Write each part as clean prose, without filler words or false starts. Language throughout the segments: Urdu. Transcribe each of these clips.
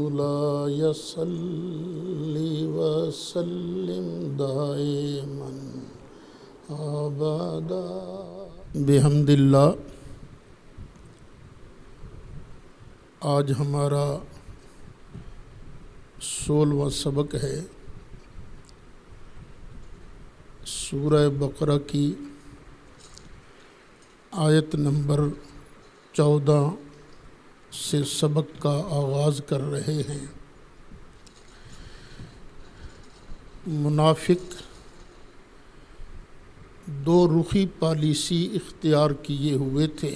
مولاي صل وسلم دائما ابدا بحمد اللہ۔ آج ہمارا 16واں سبق ہے سورہ بقرہ کی آیت نمبر 14 سے سبق کا آغاز کر رہے ہیں۔ منافق دو رخی پالیسی اختیار کیے ہوئے تھے،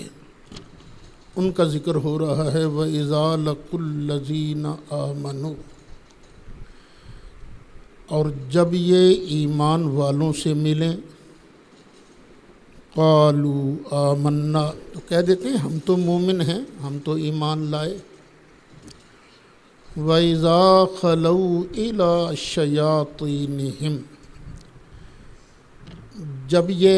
ان کا ذکر ہو رہا ہے۔ وَإِذَا لَقُوا الَّذِينَ آمَنُوا، اور جب یہ ایمان والوں سے ملیں، قالوا آمنا، تو کہہ دیتے ہیں ہم تو مومن ہیں، ہم تو ایمان لائے۔ وَإِذَا خَلَوْا إِلَىٰ شَيَاطِينِهِمْ، جب یہ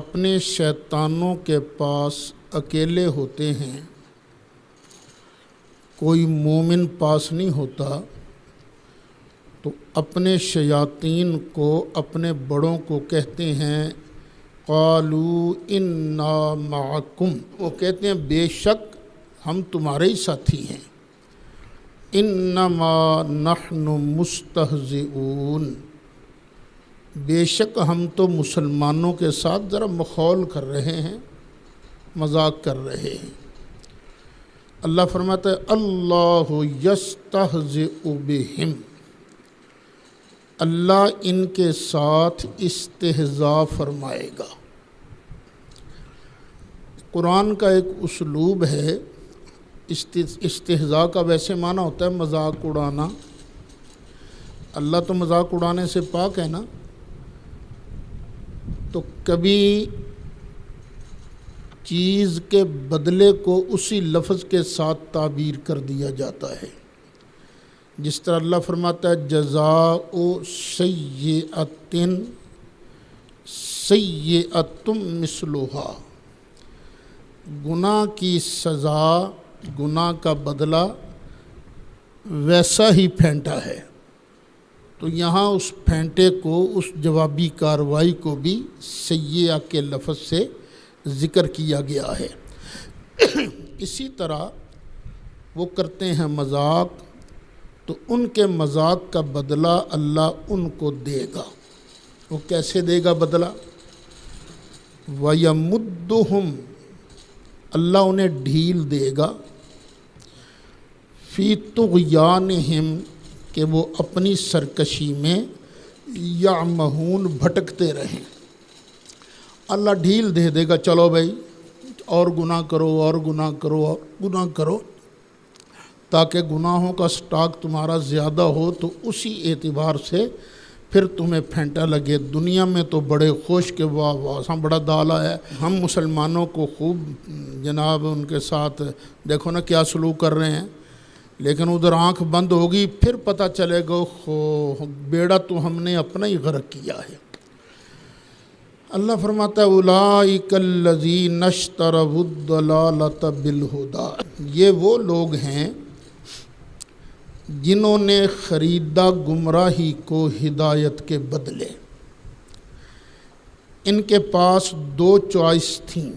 اپنے شیطانوں کے پاس اکیلے ہوتے ہیں، کوئی مومن پاس نہیں ہوتا، تو اپنے شیاطین کو، اپنے بڑوں کو کہتے ہیں قالوا انا معکم، وہ کہتے ہیں بے شک ہم تمہارے ہی ساتھی ہیں۔ انما نحن مستہزئون، بے شک ہم تو مسلمانوں کے ساتھ ذرا مخول کر رہے ہیں، مذاق کر رہے ہیں۔ اللہ فرماتا ہے اللہ یستہزئ بہم، اللہ ان کے ساتھ استہزاء فرمائے گا۔ قرآن کا ایک اسلوب ہے، استہزاء کا ویسے معنی ہوتا ہے مذاق اڑانا، اللہ تو مذاق اڑانے سے پاک ہے نا، تو کبھی چیز کے بدلے کو اسی لفظ کے ساتھ تعبیر کر دیا جاتا ہے، جس طرح اللہ فرماتا ہے جزاء سیئۃ سیئۃ مثلھا، گناہ کی سزا، گناہ کا بدلہ ویسا ہی پھینٹا ہے۔ تو یہاں اس پھینٹے کو، اس جوابی کارروائی کو بھی سیئہ کے لفظ سے ذکر کیا گیا ہے۔ اسی طرح وہ کرتے ہیں مذاق، تو ان کے مذاق کا بدلہ اللہ ان کو دے گا۔ وہ کیسے دے گا بدلہ؟ وَيَمُدُّهُمْ، اللہ انہیں ڈھیل دے گا، فِي طُغْيَانِهِمْ، کہ وہ اپنی سرکشی میں یعمہون، بھٹکتے رہیں۔ اللہ ڈھیل دے گا، چلو بھائی اور گناہ کرو، اور گناہ کرو، اور گناہ کرو، تاکہ گناہوں کا سٹاک تمہارا زیادہ ہو، تو اسی اعتبار سے پھر تمہیں پھینٹا لگے۔ دنیا میں تو بڑے خوش کہ واہ واہ ہم بڑا دالا ہے، ہم مسلمانوں کو خوب جناب ان کے ساتھ دیکھو نا کیا سلوک کر رہے ہیں، لیکن ادھر آنکھ بند ہوگی پھر پتہ چلے گا بیڑا تو ہم نے اپنا ہی غرق کیا ہے۔ اللہ فرماتا ہے اولئک الذین اشتروا الضلالۃ بالہدی، یہ وہ لوگ ہیں جنہوں نے خریدا گمراہی کو ہدایت کے بدلے۔ ان کے پاس دو چوائس تھیں،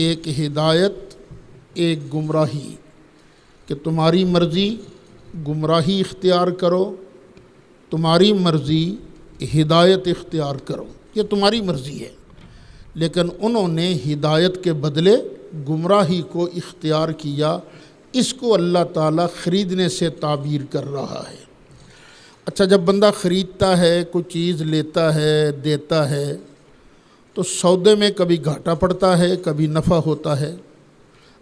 ایک ہدایت، ایک گمراہی، کہ تمہاری مرضی گمراہی اختیار کرو، تمہاری مرضی ہدایت اختیار کرو، یہ تمہاری مرضی ہے۔ لیکن انہوں نے ہدایت کے بدلے گمراہی کو اختیار کیا، اس کو اللہ تعالیٰ خریدنے سے تعبیر کر رہا ہے۔ اچھا، جب بندہ خریدتا ہے، کوئی چیز لیتا ہے، دیتا ہے، تو سودے میں کبھی گھاٹا پڑتا ہے، کبھی نفع ہوتا ہے۔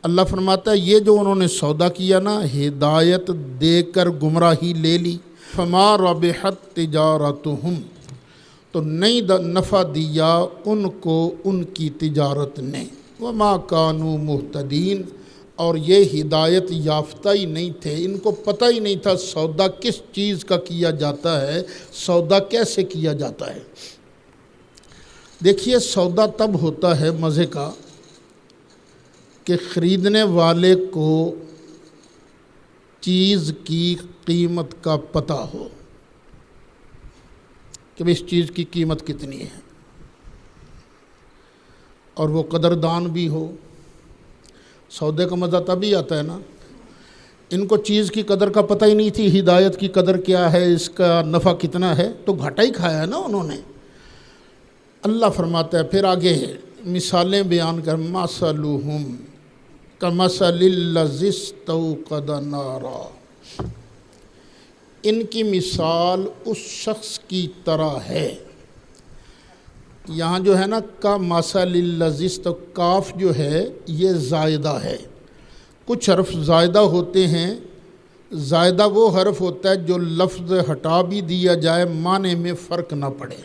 اللہ فرماتا ہے یہ جو انہوں نے سودا کیا نا، ہدایت دے کر گمراہی لے لی، فما ربحت تجارتہم، تو نہیں نفع دیا ان کو ان کی تجارت نے، وما کانوا مہتدین، اور یہ ہدایت یافتہ ہی نہیں تھے، ان کو پتہ ہی نہیں تھا سودا کس چیز کا کیا جاتا ہے، سودا کیسے کیا جاتا ہے۔ دیکھیے سودا تب ہوتا ہے مزے کا کہ خریدنے والے کو چیز کی قیمت کا پتہ ہو کہ اس چیز کی قیمت کتنی ہے، اور وہ قدردان بھی ہو۔ سودے کا مزہ تبھی آتا ہے نا، ان کو چیز کی قدر کا پتہ ہی نہیں تھی، ہدایت کی قدر کیا ہے، اس کا نفع کتنا ہے، تو گھاٹا ہی کھایا ہے نا انہوں نے۔ اللہ فرماتا ہے پھر آگے مثالیں بیان کر، مثلہم کمثل الذی استوقد نارا، ان کی مثال اس شخص کی طرح ہے۔ یہاں جو ہے نا کمثل الذی، کاف جو ہے یہ زائدہ ہے۔ کچھ حرف زائدہ ہوتے ہیں، زائدہ وہ حرف ہوتا ہے جو لفظ ہٹا بھی دیا جائے معنی میں فرق نہ پڑے۔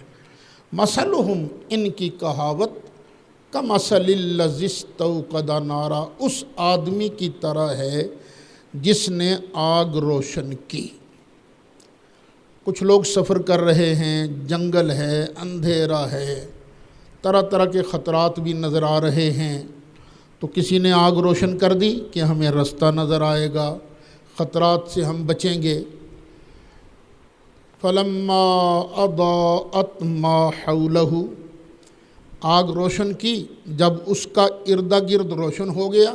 مثلہم، ان کی کہاوت کمثل الذی استوقد نارا، اس آدمی کی طرح ہے جس نے آگ روشن کی۔ کچھ لوگ سفر کر رہے ہیں، جنگل ہے، اندھیرا ہے، طرح طرح کے خطرات بھی نظر آ رہے ہیں، تو کسی نے آگ روشن کر دی کہ ہمیں رستہ نظر آئے گا، خطرات سے ہم بچیں گے۔ فلما اضاءت ما حولہ، آگ روشن کی جب اس کا ارد گرد روشن ہو گیا،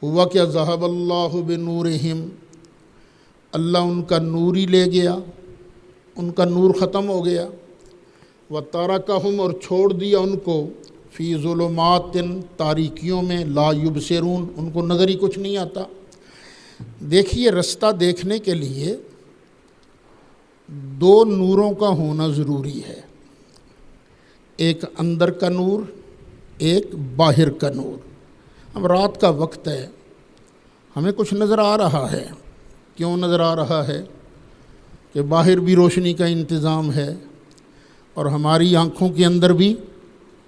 ہوا کہ ذہب اللہ بنورہم، اللہ ان کا نور ہی لے گیا، ان کا نور ختم ہو گیا۔ وترکہم، اور چھوڑ دیا ان کو، فی ظلمات، تاریکیوں میں، لا یبصرون، ان کو نظر ہی کچھ نہیں آتا۔ دیکھیے رستہ دیکھنے کے لیے دو نوروں کا ہونا ضروری ہے، ایک اندر کا نور، ایک باہر کا نور۔ اب رات کا وقت ہے، ہمیں کچھ نظر آ رہا ہے، کیوں نظر آ رہا ہے؟ کہ باہر بھی روشنی کا انتظام ہے اور ہماری آنکھوں کے اندر بھی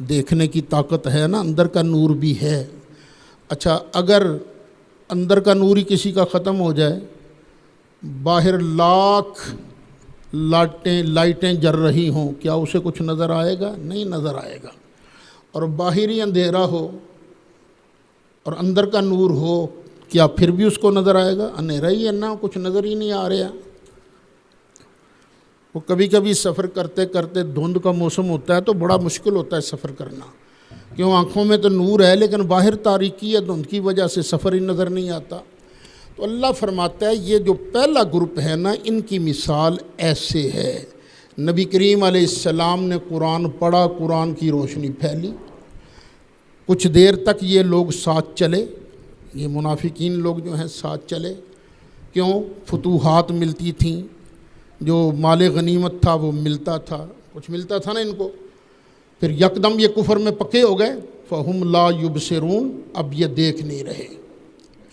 دیکھنے کی طاقت ہے نا، اندر کا نور بھی ہے۔ اچھا، اگر اندر کا نور ہی کسی کا ختم ہو جائے، باہر لاکھ لائٹیں جل رہی ہوں، کیا اسے کچھ نظر آئے گا؟ نہیں نظر آئے گا۔ اور باہر ہی اندھیرا ہو اور اندر کا نور ہو، کیا پھر بھی اس کو نظر آئے گا؟ اندھیرا ہی ہے نا، کچھ نظر ہی نہیں آ رہا۔ وہ کبھی کبھی سفر کرتے کرتے دھند کا موسم ہوتا ہے تو بڑا مشکل ہوتا ہے سفر کرنا، کیوں آنکھوں میں تو نور ہے لیکن باہر تاریکی ہے، دھند کی وجہ سے سفر ہی نظر نہیں آتا۔ تو اللہ فرماتا ہے یہ جو پہلا گروپ ہے نا، ان کی مثال ایسے ہے۔ نبی کریم علیہ السلام نے قرآن پڑھا، قرآن کی روشنی پھیلی، کچھ دیر تک یہ لوگ ساتھ چلے، یہ منافقین لوگ جو ہیں ساتھ چلے، کیوں؟ فتوحات ملتی تھیں، جو مال غنیمت تھا وہ ملتا تھا، کچھ ملتا تھا نا ان کو۔ پھر یکدم یہ کفر میں پکے ہو گئے، فہم لا یبصرون، اب یہ دیکھ نہیں رہے۔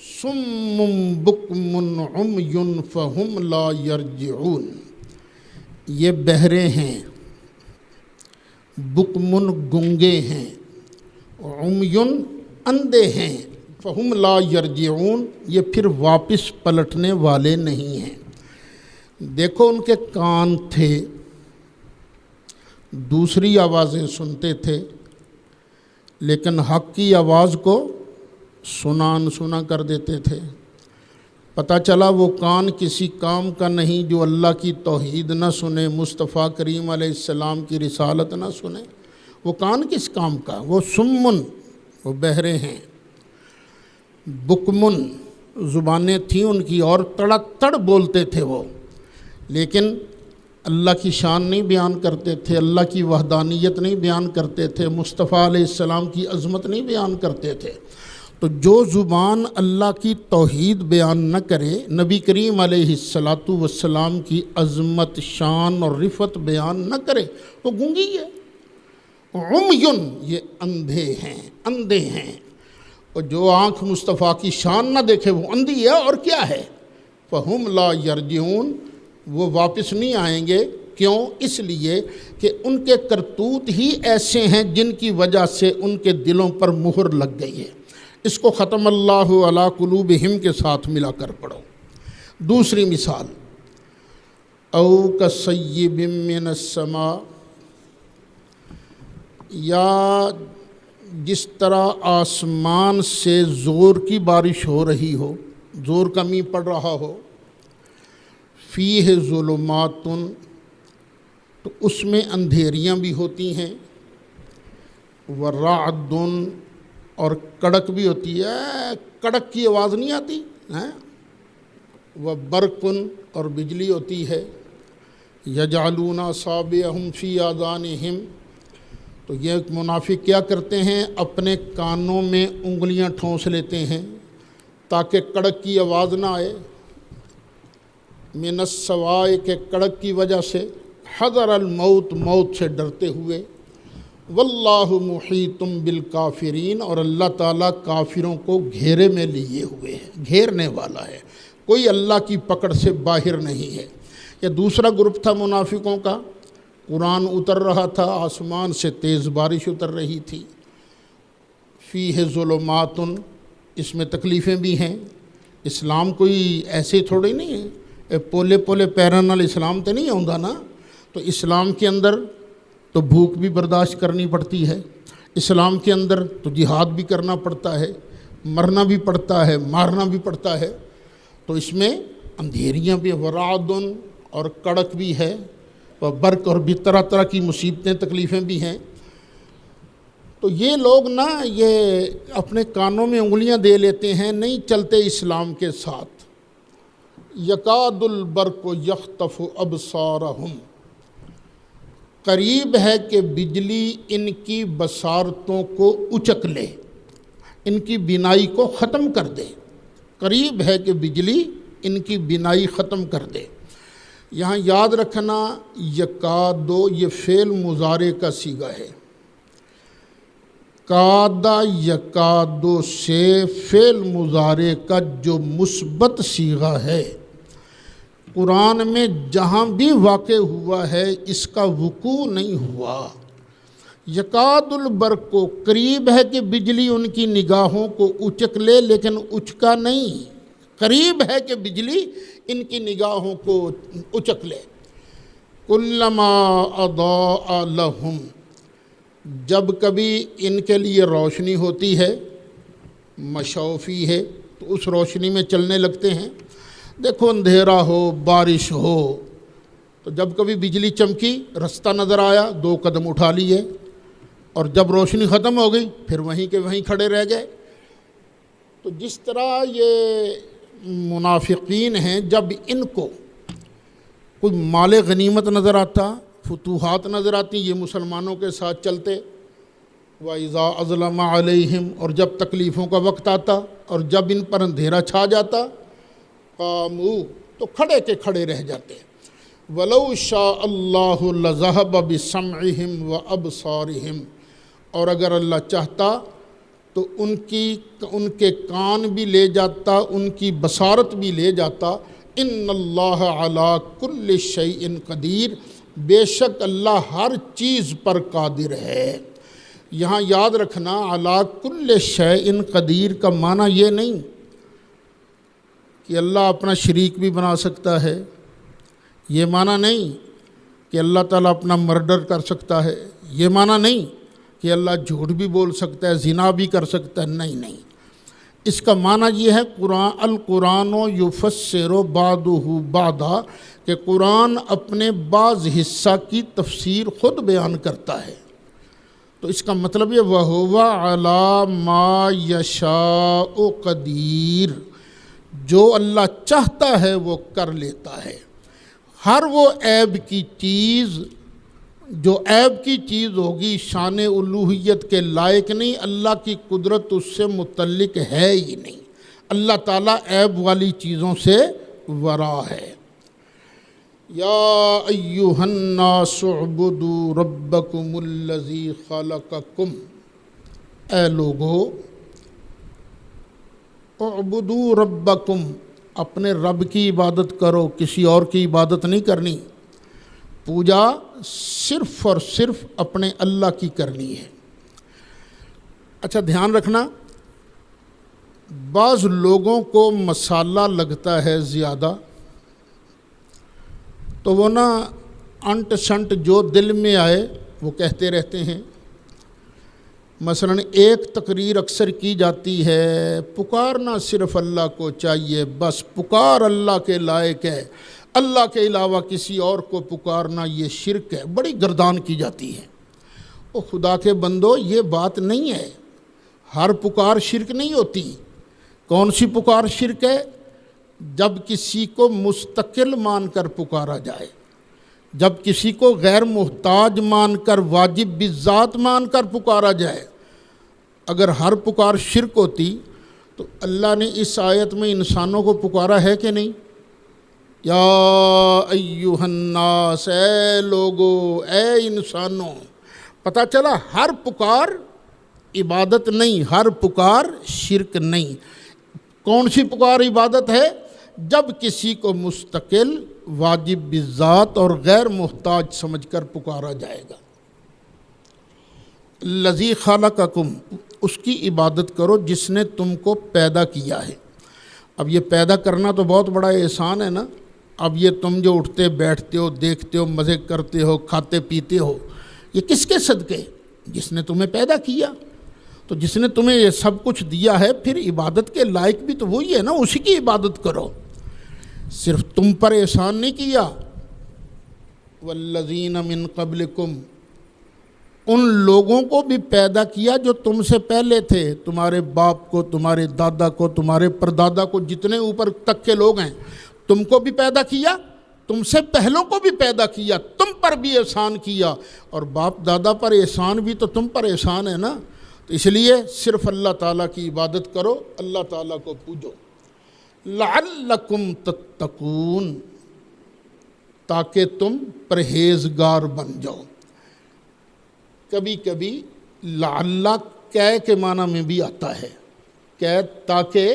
صم بکم عمی فہم لا یرجعون، یہ بہرے ہیں، بکمن گنگے ہیں، عمی اندھے ہیں، فہم لا یرجعون، یہ پھر واپس پلٹنے والے نہیں ہیں۔ دیکھو ان کے کان تھے، دوسری آوازیں سنتے تھے، لیکن حق کی آواز کو سنا کر دیتے تھے۔ پتہ چلا وہ کان کسی کام کا نہیں جو اللہ کی توحید نہ سنے، مصطفیٰ کریم علیہ السلام کی رسالت نہ سنے۔ وہ کان کس کام کا؟ وہ سمن، وہ بہرے ہیں، بکمن، زبانیں تھیں ان کی اور تڑ بولتے تھے وہ، لیکن اللہ کی شان نہیں بیان کرتے تھے، اللہ کی وحدانیت نہیں بیان کرتے تھے، مصطفیٰ علیہ السلام کی عظمت نہیں بیان کرتے تھے۔ تو جو زبان اللہ کی توحید بیان نہ کرے، نبی کریم علیہ السلام کی عظمت، شان اور رفعت بیان نہ کرے، وہ گونگی ہے۔ عمیٌ، یہ اندھے ہیں، اور جو آنکھ مصطفیٰ کی شان نہ دیکھے وہ اندھی ہے، اور کیا ہے؟ فہم لا یرجعون، وہ واپس نہیں آئیں گے۔ کیوں؟ اس لیے کہ ان کے کرتوت ہی ایسے ہیں جن کی وجہ سے ان کے دلوں پر مہر لگ گئی ہے۔ اس کو ختم اللہ علی قلوبہم کے ساتھ ملا کر پڑھو۔ دوسری مثال، او کصیب من السماء، یا جس طرح آسمان سے زور کی بارش ہو رہی ہو، زور کمی پڑ رہا ہو، فیہ ظلمات، تو اس میں اندھیریاں بھی ہوتی ہیں، ورعد، اور کڑک بھی ہوتی ہے، کڑک کی آواز نہیں آتی ہے، وبرق، اور بجلی ہوتی ہے، یجعلون اصابعہم فی آذانہم، تو یہ منافق کیا کرتے ہیں، اپنے کانوں میں انگلیاں ٹھونس لیتے ہیں تاکہ کڑک کی آواز نہ آئے، من السوائے، کے کڑک کی وجہ سے، حذر الموت، موت سے ڈرتے ہوئے، واللہ محیط بالکافرین، اور اللہ تعالیٰ کافروں کو گھیرے میں لیے ہوئے ہے، گھیرنے والا ہے، کوئی اللہ کی پکڑ سے باہر نہیں ہے۔ یہ دوسرا گروپ تھا منافقوں کا، قرآن اتر رہا تھا، آسمان سے تیز بارش اتر رہی تھی، فیہ ظلمات، اس میں تکلیفیں بھی ہیں، اسلام کوئی ایسے تھوڑے نہیں ہے، پولے پولے پیراں نال اسلام تے نہیں آਉਂدا نا، تو اسلام کے اندر تو بھوک بھی برداشت کرنی پڑتی ہے، اسلام کے اندر تو جہاد بھی کرنا پڑتا ہے، مرنا بھی پڑتا ہے، مارنا بھی پڑتا ہے، تو اس میں اندھیریاں بھی، ورعد، اور کڑک بھی ہے، اور برق، اور بھی طرح طرح کی مصیبتیں تکلیفیں بھی ہیں۔ تو یہ لوگ نا یہ اپنے کانوں میں انگلیاں دے لیتے ہیں، نہیں چلتے اسلام کے ساتھ۔ یکاد البرق یخطف ابصارہم، قریب ہے کہ بجلی ان کی بصارتوں کو اچک لے، ان کی بینائی کو ختم کر دے، قریب ہے کہ بجلی ان کی بینائی ختم کر دے۔ یہاں یاد رکھنا یکادو یہ فعل مضارع کا صیغہ ہے، کادا یکادو سے فعل مضارع کا جو مثبت صیغہ ہے، قرآن میں جہاں بھی واقع ہوا ہے اس کا وقوع نہیں ہوا۔ یکاد البرق کو قریب ہے کہ بجلی ان کی نگاہوں کو اچک لے، لیکن اچکا نہیں، قریب ہے کہ بجلی ان کی نگاہوں کو اچک لے۔ کلما اضاء لہم، جب کبھی ان کے لیے روشنی ہوتی ہے، مشوا فیہ ہے تو اس روشنی میں چلنے لگتے ہیں۔ دیکھو اندھیرا ہو، بارش ہو، تو جب کبھی بجلی چمکی، رستہ نظر آیا، 2 قدم اٹھا لیے، اور جب روشنی ختم ہو گئی پھر وہیں کے وہیں کھڑے رہ گئے۔ تو جس طرح یہ منافقین ہیں، جب ان کو کوئی مال غنیمت نظر آتا، فتوحات نظر آتی، یہ مسلمانوں کے ساتھ چلتے، وَإِذَا أَظْلَمَ عَلَيْهِمْ، اور جب تکلیفوں کا وقت آتا اور جب ان پر اندھیرا چھا جاتا، قاموا، تو کھڑے کے کھڑے رہ جاتے۔ وَلَوْ شَاءَ اللَّهُ لَذَهَبَ بِسَمْعِهِمْ وَأَبْصَارِهِمْ، اور اگر اللہ چاہتا تو ان کے کان بھی لے جاتا، ان کی بصارت بھی لے جاتا۔ ان اللہ علی کل شیء قدیر، بے شک اللہ ہر چیز پر قادر ہے۔ یہاں یاد رکھنا علی کل شیء قدیر کا معنی یہ نہیں کہ اللہ اپنا شریک بھی بنا سکتا ہے، یہ معنی نہیں کہ اللہ تعالیٰ اپنا مرڈر کر سکتا ہے، یہ معنی نہیں کہ اللہ جھوٹ بھی بول سکتا ہے، زنا بھی کر سکتا ہے، نہیں۔ اس کا معنی یہ ہے القرآن یفسر بعضہ بعضا، کہ قرآن اپنے بعض حصہ کی تفسیر خود بیان کرتا ہے۔ تو اس کا مطلب یہ وَهُوَ عَلَى مَا يَشَاءُ قدیر، جو اللہ چاہتا ہے وہ کر لیتا ہے۔ ہر وہ عیب کی چیز جو عیب کی چیز ہوگی شان الوہیت کے لائق نہیں، اللہ کی قدرت اس سے متعلق ہے ہی نہیں، اللہ تعالیٰ عیب والی چیزوں سے ورا ہے۔ یا ایہا الناس اعبدوا ربکم الذی خلقکم، اے لوگو اعبدوا ربکم، اپنے رب کی عبادت کرو، کسی اور کی عبادت نہیں کرنی، پوجا صرف اور صرف اپنے اللہ کی کرنی ہے۔ اچھا دھیان رکھنا، بعض لوگوں کو مسالہ لگتا ہے زیادہ، تو وہ نا انٹ شنٹ جو دل میں آئے وہ کہتے رہتے ہیں۔ مثلاً ایک تقریر اکثر کی جاتی ہے، پکارنا صرف اللہ کو چاہیے، بس پکار اللہ کے لائق ہے، اللہ کے علاوہ کسی اور کو پکارنا یہ شرک ہے، بڑی گردان کی جاتی ہے۔ او خدا کے بندو، یہ بات نہیں ہے، ہر پکار شرک نہیں ہوتی۔ کون سی پکار شرک ہے؟ جب کسی کو مستقل مان کر پکارا جائے، جب کسی کو غیر محتاج مان کر، واجب بالذات مان کر پکارا جائے۔ اگر ہر پکار شرک ہوتی تو اللہ نے اس آیت میں انسانوں کو پکارا ہے کہ نہیں؟ یا ایھا الناس، اے لوگو، اے انسانوں۔ پتہ چلا ہر پکار عبادت نہیں، ہر پکار شرک نہیں۔ کون سی پکار عبادت ہے؟ جب کسی کو مستقل، واجب بالذات اور غیر محتاج سمجھ کر پکارا جائے گا۔ الذی خلقکم، اس کی عبادت کرو جس نے تم کو پیدا کیا ہے۔ اب یہ پیدا کرنا تو بہت بڑا احسان ہے نا۔ اب یہ تم جو اٹھتے بیٹھتے ہو، دیکھتے ہو، مزے کرتے ہو، کھاتے پیتے ہو، یہ کس کے صدقے؟ جس نے تمہیں پیدا کیا۔ تو جس نے تمہیں یہ سب کچھ دیا ہے، پھر عبادت کے لائق بھی تو وہی ہے نا، اسی کی عبادت کرو۔ صرف تم پر احسان نہیں کیا، والذین من قبلکم، ان لوگوں کو بھی پیدا کیا جو تم سے پہلے تھے، تمہارے باپ کو، تمہارے دادا کو، تمہارے پردادا کو، جتنے اوپر تک کے لوگ ہیں، تم کو بھی پیدا کیا، تم سے پہلوں کو بھی پیدا کیا، تم پر بھی احسان کیا، اور باپ دادا پر احسان بھی تو تم پر احسان ہے نا۔ تو اس لیے صرف اللہ تعالیٰ کی عبادت کرو، اللہ تعالیٰ کو پوجو۔ لعلکم تتقون، تاکہ تم پرہیزگار بن جاؤ۔ کبھی کبھی لعل کے معنی میں بھی آتا ہے کہ تاکہ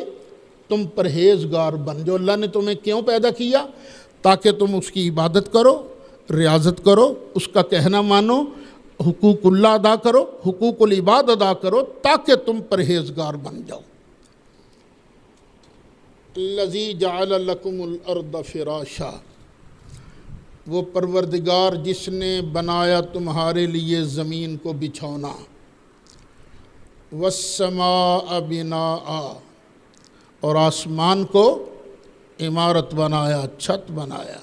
تم پرہیزگار بن جاؤ۔ اللہ نے تمہیں کیوں پیدا کیا؟ تاکہ تم اس کی عبادت کرو، ریاضت کرو، اس کا کہنا مانو، حقوق اللہ ادا کرو، حقوق العباد ادا کرو، تاکہ تم پرہیزگار بن جاؤ۔ الذی جعل لکم الارض فراشا، وہ پروردگار جس نے بنایا تمہارے لیے زمین کو بچھونا، والسماء بناء، اور آسمان کو عمارت بنایا، چھت بنایا،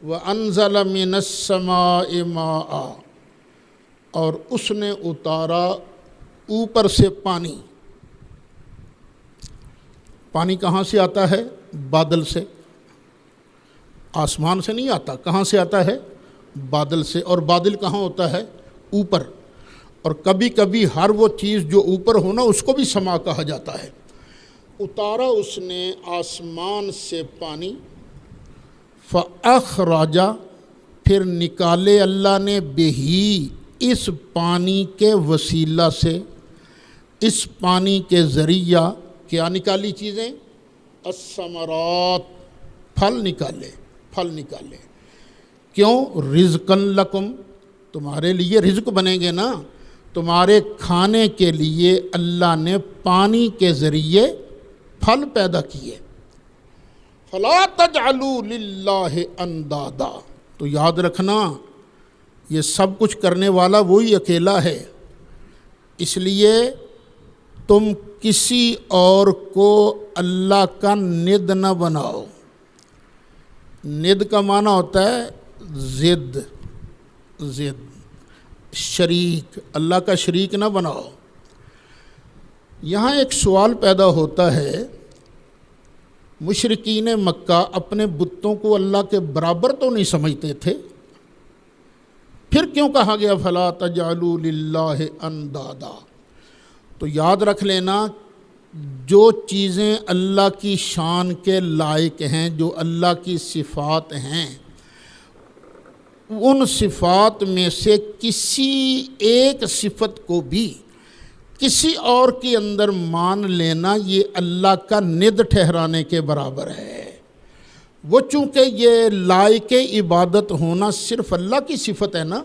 وَأَنزَلَ مِنَ السَّمَاءِ مَاءً، اور اس نے اتارا اوپر سے پانی۔ پانی کہاں سے آتا ہے؟ بادل سے، آسمان سے نہیں آتا۔ کہاں سے آتا ہے؟ بادل سے۔ اور بادل کہاں ہوتا ہے؟ اوپر۔ اور کبھی کبھی ہر وہ چیز جو اوپر ہونا اس کو بھی سما کہا جاتا ہے۔ اتارا اس نے آسمان سے پانی، فَأَخْرَجَ، پھر نکالے اللہ نے، بِہِ، اس پانی کے وسیلہ سے، اس پانی کے ذریعہ کیا نکالی چیزیں؟ الثمرات، پھل نکالے، پھل نکالے۔ کیوں؟ رزقاً لکم، تمہارے لیے رزق بنیں گے نا، تمہارے کھانے کے لیے اللہ نے پانی کے ذریعے پھل پیدا کیے۔ فَلَا تَجْعَلُوا لِلَّهِ أَنْدَادًا، تو یاد رکھنا یہ سب کچھ کرنے والا وہی اکیلا ہے، اس لیے تم کسی اور کو اللہ کا ند نہ بناؤ۔ ند کا معنی ہوتا ہے ضد، ضد، شریک، اللہ کا شریک نہ بناؤ۔ یہاں ایک سوال پیدا ہوتا ہے، مشرکین مکہ اپنے بتوں کو اللہ کے برابر تو نہیں سمجھتے تھے، پھر کیوں کہا گیا فَلَا تَجْعَلُوا لِلَّهِ أَنْدَادًا؟ تو یاد رکھ لینا، جو چیزیں اللہ کی شان کے لائق ہیں، جو اللہ کی صفات ہیں، ان صفات میں سے کسی ایک صفت کو بھی کسی اور کے اندر مان لینا یہ اللہ کا ند ٹھہرانے کے برابر ہے۔ وہ چونکہ یہ لائق عبادت ہونا صرف اللہ کی صفت ہے نا،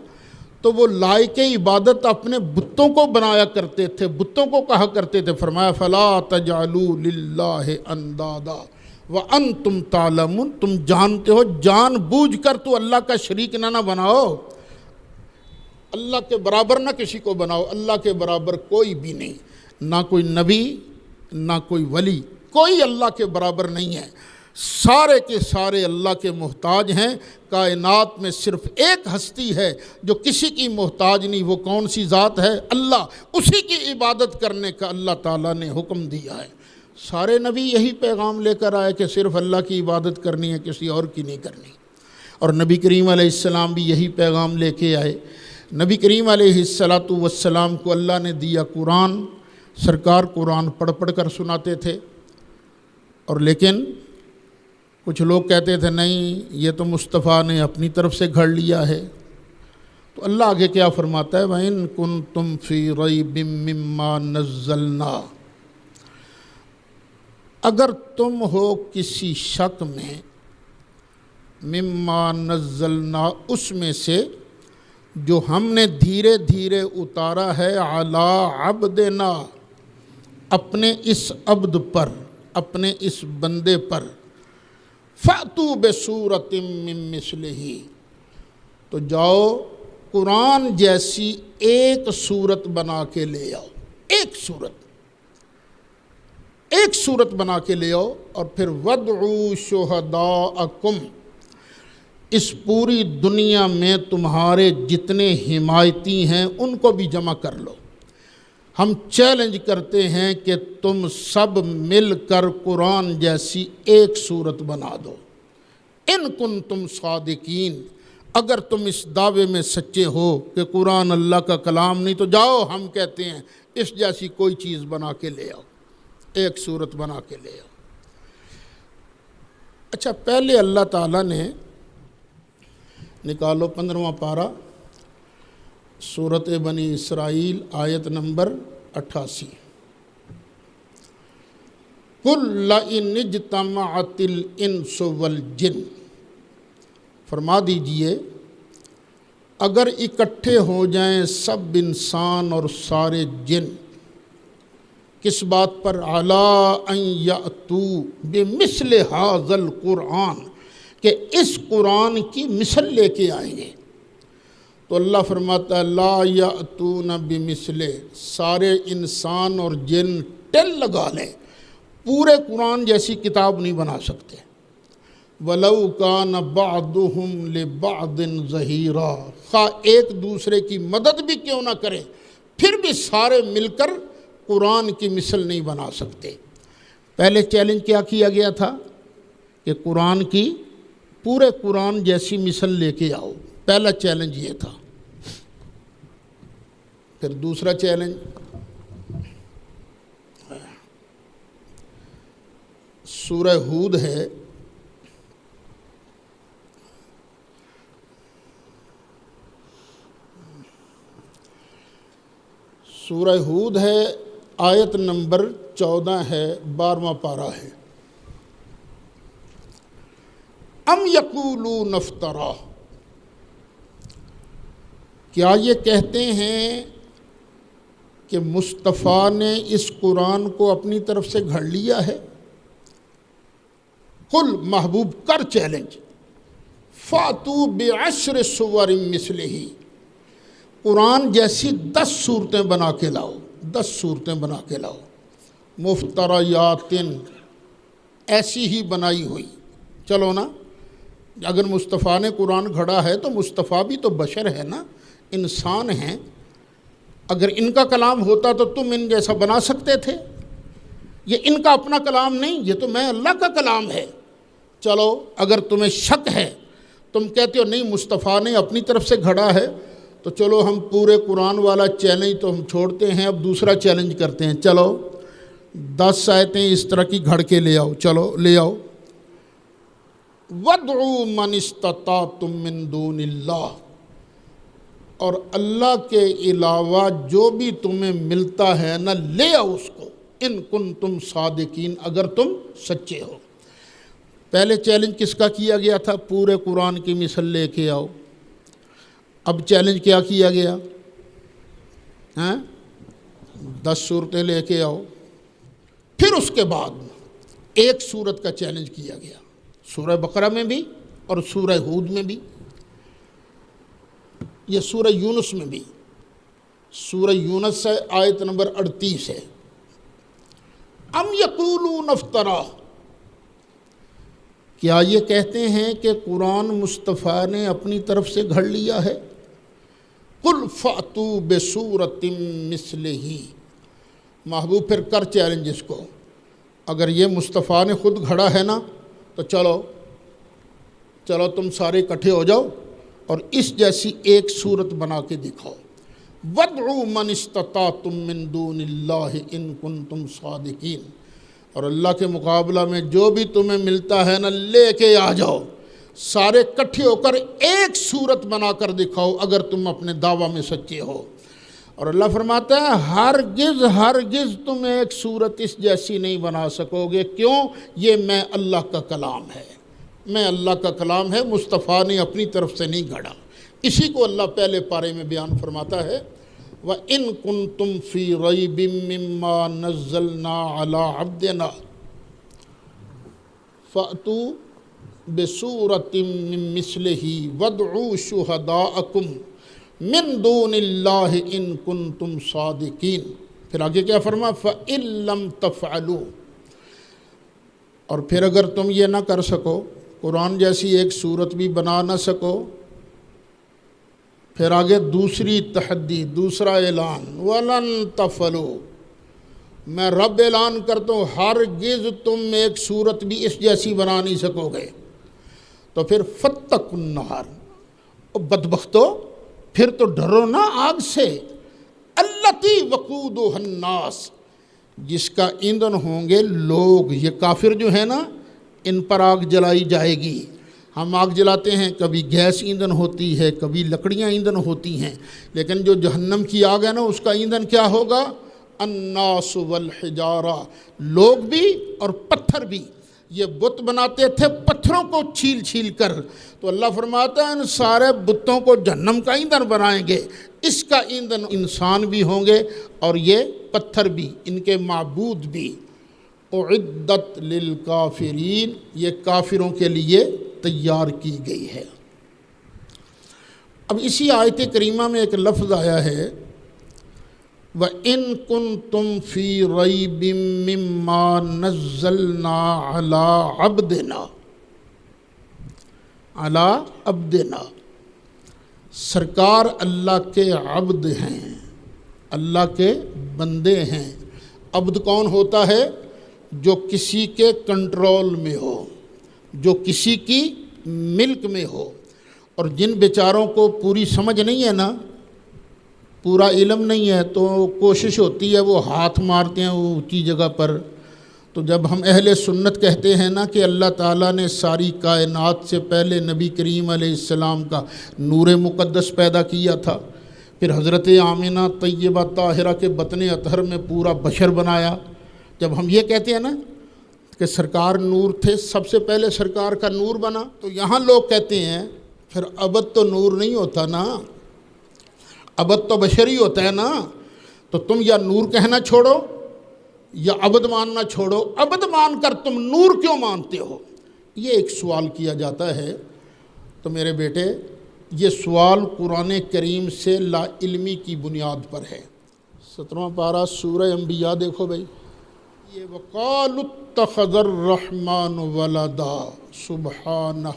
تو وہ لائق عبادت اپنے بتوں کو بنایا کرتے تھے، بتوں کو کہا کرتے تھے۔ فرمایا فَلَا تَجْعَلُوا لِلَّهِ أَنْدَادًا وَأَنْتُمْ تَعْلَمُونَ، تم جانتے ہو، جان بوجھ کر تو اللہ کا شریک نہ بناؤ۔ اللہ کے برابر نہ کسی کو بناؤ، اللہ کے برابر کوئی بھی نہیں، نہ کوئی نبی نہ کوئی ولی، کوئی اللہ کے برابر نہیں ہے، سارے کے سارے اللہ کے محتاج ہیں۔ کائنات میں صرف ایک ہستی ہے جو کسی کی محتاج نہیں، وہ کون سی ذات ہے؟ اللہ، اسی کی عبادت کرنے کا اللہ تعالیٰ نے حکم دیا ہے۔ سارے نبی یہی پیغام لے کر آئے کہ صرف اللہ کی عبادت کرنی ہے، کسی اور کی نہیں کرنی، اور نبی کریم علیہ السلام بھی یہی پیغام لے کے آئے۔ نبی کریم علیہ السلام کو اللہ نے دیا قرآن، سرکار قرآن پڑھ پڑھ کر سناتے تھے، اور لیکن کچھ لوگ کہتے تھے نہیں یہ تو مصطفیٰ نے اپنی طرف سے گھڑ لیا ہے۔ تو اللہ آگے کیا فرماتا ہے؟ وَإِن كُنتُمْ فِي رَيْبٍ مِّمَّا نَزَّلْنَا، اگر تم ہو کسی شک میں، مِّمَّا نَزَّلْنَا اس میں سے جو ہم نے دھیرے دھیرے اتارا ہے، عَلَىٰ عَبْدِنَا اپنے اس عبد پر، اپنے اس بندے پر، فَأْتُوا بِسُورَةٍ مِّن مِّثْلِهِ تو جاؤ قرآن جیسی ایک صورت بنا کے لے آؤ، ایک صورت بنا کے لے آؤ، اور پھر وَادْعُوا شُهَدَاءَكُمْ اس پوری دنیا میں تمہارے جتنے حمایتی ہیں ان کو بھی جمع کر لو۔ ہم چیلنج کرتے ہیں کہ تم سب مل کر قرآن جیسی ایک صورت بنا دو، ان کنتم صادقین اگر تم اس دعوے میں سچے ہو کہ قرآن اللہ کا کلام نہیں، تو جاؤ ہم کہتے ہیں اس جیسی کوئی چیز بنا کے لے آؤ، ایک صورت بنا کے لے آؤ۔ اچھا، پہلے اللہ تعالیٰ نے نکالو 15واں پارہ، سورۃ بنی اسرائیل، آیت نمبر 88، قُلْ لَئِنِ اجْتَمَعَتِ الْإِنسُ وَالْجِنُّ فرما دیجئے اگر اکٹھے ہو جائیں سب انسان اور سارے جن، کس بات پر؟ عَلَىٰ أَن يَأْتُوا بِمِثْلِ هَٰذَا الْقُرْآنِ کہ اس قرآن کی مثل لے کے آئیں گے، تو اللہ فرماتا ہے لا یأتون بمثلہ سارے انسان اور جن ٹل لگا لیں، پورے قرآن جیسی کتاب نہیں بنا سکتے۔ وَلَوْ كَانَ بَعْضُهُمْ لِبَعْضٍ ظَهِيرًا خواہ ایک دوسرے کی مدد بھی کیوں نہ کریں، پھر بھی سارے مل کر قرآن کی مثل نہیں بنا سکتے۔ پہلے چیلنج کیا کیا گیا تھا کہ قرآن کی، پورے قرآن جیسی مثل لے کے آؤ، پہلا چیلنج یہ تھا۔ پھر دوسرا چیلنج سورہ ہود ہے، سورہ ہود ہے، آیت نمبر 14 ہے، 12واں پارہ ہے۔ ام یقولون افترا کیا یہ کہتے ہیں کہ مصطفیٰ نے اس قرآن کو اپنی طرف سے گھڑ لیا ہے؟ قل محبوب کر چیلنج، فاتو بعشر سور مثلہ قرآن جیسی 10 صورتیں بنا کے لاؤ، 10 صورتیں بنا کے لاؤ، مفتریات ایسی ہی بنائی ہوئی۔ چلو نا، اگر مصطفیٰ نے قرآن گھڑا ہے تو مصطفیٰ بھی تو بشر ہے نا، انسان ہیں، اگر ان کا کلام ہوتا تو تم ان جیسا بنا سکتے تھے؟ یہ ان کا اپنا کلام نہیں، یہ تو میں اللہ کا کلام ہے۔ چلو اگر تمہیں شک ہے، تم کہتے ہو نہیں مصطفیٰ نے اپنی طرف سے گھڑا ہے، تو چلو ہم پورے قرآن والا چیلنج تو ہم چھوڑتے ہیں، اب دوسرا چیلنج کرتے ہیں۔ چلو 10 آیتیں اس طرح کی گھڑ کے لے آؤ، چلو لے آؤ۔ وَادْعُوا مَنِ اسْتَطَعْتُم مِّن دُونِ اللَّهِ اور اللہ کے علاوہ جو بھی تمہیں ملتا ہے نا، لے آؤ اس کو، ان کنتم صادقین اگر تم سچے ہو۔ پہلے چیلنج کس کا کیا گیا تھا؟ پورے قرآن کی مثل لے کے آؤ۔ اب چیلنج کیا کیا گیا؟ 10 صورتیں لے کے آؤ۔ پھر اس کے بعد ایک صورت کا چیلنج کیا گیا، سورہ بقرہ میں بھی اور سورہ ہود میں بھی۔ یہ سورہ یونس میں بھی، سورہ یونس سے آیت نمبر 38 ہے۔ ام یقولون افترا، کیا یہ کہتے ہیں کہ قرآن مصطفیٰ نے اپنی طرف سے گھڑ لیا ہے؟ قل فأتوا بسورۃ مثلہ، محبوب پھر کر چیلنج اس کو، اگر یہ مصطفیٰ نے خود گھڑا ہے نا تو چلو تم سارے اکٹھے ہو جاؤ اور اس جیسی ایک صورت بنا کے دکھاؤ۔ وَادْعُوا مَنِ اسْتَطَعْتُم مِّن دُونِ اللَّهِ إِن كُنتُمْ صَادِقِينَ، اور اللہ کے مقابلہ میں جو بھی تمہیں ملتا ہے نا لے کے آ جاؤ، سارے اکٹھے ہو کر ایک صورت بنا کر دکھاؤ اگر تم اپنے دعویٰ میں سچے ہو۔ اور اللہ فرماتا ہے ہرگز تم ایک صورت اس جیسی نہیں بنا سکو گے، کیوں؟ یہ میں اللہ کا کلام ہے، میں اللہ کا کلام ہے، مصطفیٰ نے اپنی طرف سے نہیں گھڑا۔ اسی کو اللہ پہلے پارے میں بیان فرماتا ہے، وَإِن كُنتُمْ فِي رَيْبٍ مِّمَّا نَزَّلْنَا عَلَىٰ عَبْدِنَا فَأْتُوا بِسُورَةٍ مِّن مِّثْلِهِ وَادْعُوا شُهَدَاءَكُمْ مِن دُونِ اللَّهِ إِن كُنتُمْ صَادِقِينَ۔ پھر آگے کیا فرما؟ فَإِن لَّمْ تَفْعَلُوا، اور پھر اگر تم یہ نہ کر سکو، قرآن جیسی ایک صورت بھی بنا نہ سکو، پھر آگے دوسری تحدی، دوسرا اعلان، وَلَن تَفْعَلُوا، میں رب اعلان کرتا ہوں ہرگز تم ایک صورت بھی اس جیسی بنا نہیں سکو گے، تو پھر فَاتَّقُوا النَّارَ، بدبختو پھر تو ڈرو نا آگ سے، الَّتِي وَقُودُهَا النَّاسُ، جس کا ایندھن ہوں گے لوگ، یہ کافر جو ہے نا ان پر آگ جلائی جائے گی۔ ہم آگ جلاتے ہیں، کبھی گیس ایندھن ہوتی ہے، کبھی لکڑیاں ایندھن ہوتی ہیں، لیکن جو جہنم کی آگ ہے نا اس کا ایندھن کیا ہوگا؟ الناس والحجارہ، لوگ بھی اور پتھر بھی۔ یہ بت بناتے تھے پتھروں کو چھیل چھیل کر، تو اللہ فرماتا ہے ان سارے بتوں کو جہنم کا ایندھن بنائیں گے، اس کا ایندھن انسان بھی ہوں گے اور یہ پتھر بھی، ان کے معبود بھی۔ اعدت للکافرین، یہ کافروں کے لیے تیار کی گئی ہے۔ اب اسی آیت کریمہ میں ایک لفظ آیا ہے، وَإِن كُنتُمْ فِي رَيْبٍ مِّمَّا نَزَّلْنَا عَلَىٰ عَبْدِنَا، عَلَىٰ عَبْدِنَا، سرکار اللہ کے عبد ہیں، اللہ کے بندے ہیں۔ عبد کون ہوتا ہے؟ جو کسی کے کنٹرول میں ہو، جو کسی کی ملک میں ہو، اور جن بیچاروں کو پوری سمجھ نہیں ہے نا، پورا علم نہیں ہے، تو کوشش ہوتی ہے وہ ہاتھ مارتے ہیں وہ اونچی جگہ پر۔ تو جب ہم اہل سنت کہتے ہیں نا کہ اللہ تعالیٰ نے ساری کائنات سے پہلے نبی کریم علیہ السلام کا نور مقدس پیدا کیا تھا، پھر حضرت آمینہ طیبہ طاہرہ کے بطن اطہر میں پورا بشر بنایا، جب ہم یہ کہتے ہیں نا کہ سرکار نور تھے، سب سے پہلے سرکار کا نور بنا، تو یہاں لوگ کہتے ہیں پھر ابد تو نور نہیں ہوتا نا، ابد تو بشری ہوتا ہے نا، تو تم یا نور کہنا چھوڑو یا عبد ماننا چھوڑو، عبد مان کر تم نور کیوں مانتے ہو؟ یہ ایک سوال کیا جاتا ہے۔ تو میرے بیٹے یہ سوال قرآن کریم سے لا علمی کی بنیاد پر ہے۔ 17واں پارہ سورہ انبیاء دیکھو بھائی، یہ وَقَالُوا اتَّخَذَ الرَّحْمَنُ وَلَدًا سبحانہ،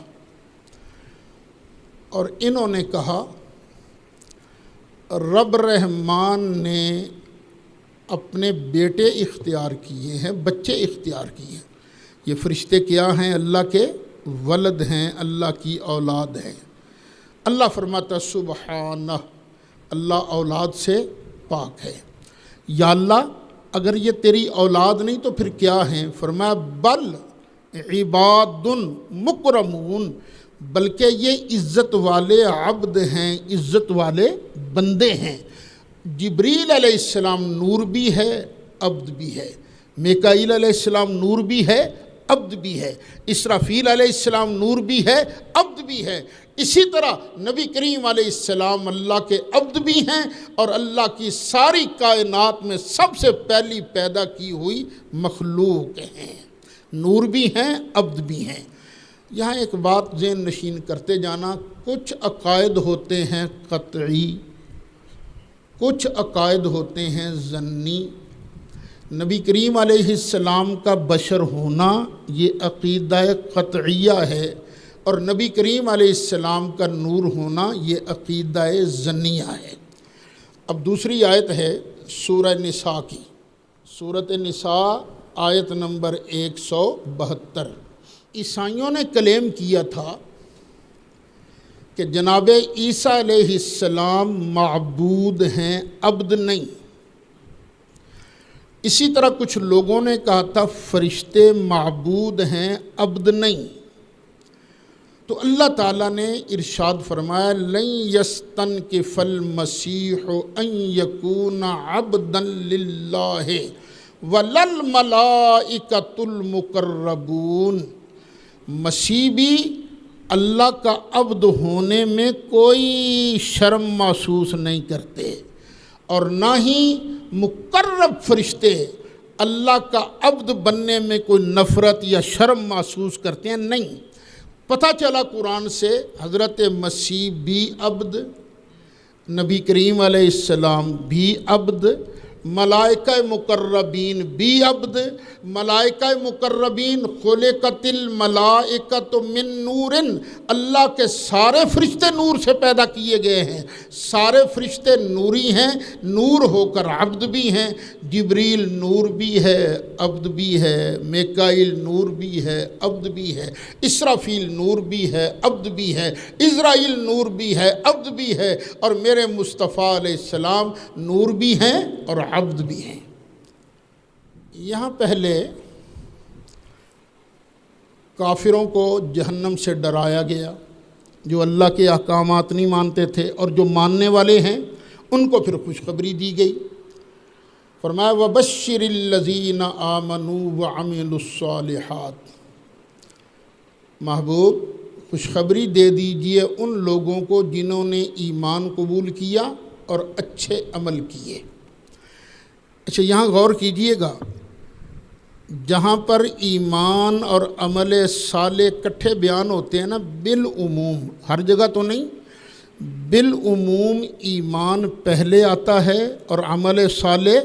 اور انہوں نے کہا رب رحمان نے اپنے بیٹے اختیار کیے ہیں، بچے اختیار کیے ہیں۔ یہ فرشتے کیا ہیں؟ اللہ کے ولد ہیں، اللہ کی اولاد ہیں۔ اللہ فرماتا سبحانہ، اللہ اولاد سے پاک ہے۔ یا اللہ اگر یہ تیری اولاد نہیں تو پھر کیا ہیں؟ فرمایا بل عباد مکرمون، بلکہ یہ عزت والے عبد ہیں، عزت والے بندے ہیں۔ جبریل علیہ السلام نور بھی ہے، عبد بھی ہے۔ میکائیل علیہ السلام نور بھی ہے، عبد بھی ہے۔ اسرافیل علیہ السلام نور بھی ہے، عبد بھی ہے۔ اسی طرح نبی کریم علیہ السلام اللہ کے عبد بھی ہیں اور اللہ کی ساری کائنات میں سب سے پہلی پیدا کی ہوئی مخلوق ہیں، نور بھی ہیں، عبد بھی ہیں۔ یہاں ایک بات ذہن نشین کرتے جانا، کچھ عقائد ہوتے ہیں قطعی، کچھ عقائد ہوتے ہیں ظنی۔ نبی کریم علیہ السلام کا بشر ہونا یہ عقیدہ قطعیہ ہے، اور نبی کریم علیہ السلام کا نور ہونا یہ عقیدہ ظنیہ ہے۔ اب دوسری آیت ہے سورہ نساء کی، سورۃ نساء آیت نمبر 172۔ عیسائیوں نے کلیم کیا تھا کہ جناب عیسیٰ علیہ السلام معبود ہیں، عبد نہیں۔ اسی طرح کچھ لوگوں نے کہا تھا فرشتے معبود ہیں، عبد نہیں۔ تو اللہ تعالیٰ نے ارشاد فرمایا لن یستنکف المسیح ان یکون عبدا للہ وللملائکۃ المقربون۔ مسیح بھی اللہ کا عبد ہونے میں کوئی شرم محسوس نہیں کرتے، اور نہ ہی مقرب فرشتے اللہ کا عبد بننے میں کوئی نفرت یا شرم محسوس کرتے ہیں، نہیں۔ پتہ چلا قرآن سے حضرت مسیح بھی عبد، نبی کریم علیہ السلام بھی عبد، ملائکہ مقربین بھی عبد۔ ملائکہ مقربین خلقت الملائکۃ من نور، اللہ کے سارے فرشتے نور سے پیدا کیے گئے ہیں، سارے فرشتے نوری ہیں، نور ہو کر عبد بھی ہیں۔ جبریل نور بھی ہے، عبد بھی ہے، میکائیل نور بھی ہے، عبد بھی ہے، اسرافیل نور بھی ہے، عبد بھی ہے، عزرائیل نور بھی ہے، عبد بھی ہے، اور میرے مصطفیٰ علیہ السلام نور بھی ہیں اور عبد بھی ہیں۔ یہاں پہلے کافروں کو جہنم سے ڈرایا گیا، جو اللہ کے احکامات نہیں مانتے تھے، اور جو ماننے والے ہیں ان کو پھر خوشخبری دی گئی۔ فرمایا وَبَشِّرِ الَّذِينَ آمَنُوا وَعَمِلُوا الصَّالِحَاتِ، محبوب خوشخبری دے دیجئے ان لوگوں کو جنہوں نے ایمان قبول کیا اور اچھے عمل کیے۔ اچھا یہاں غور کیجئے گا، جہاں پر ایمان اور عمل صالح کٹھے بیان ہوتے ہیں نا، بالعموم، ہر جگہ تو نہیں، بالعموم ایمان پہلے آتا ہے اور عمل صالح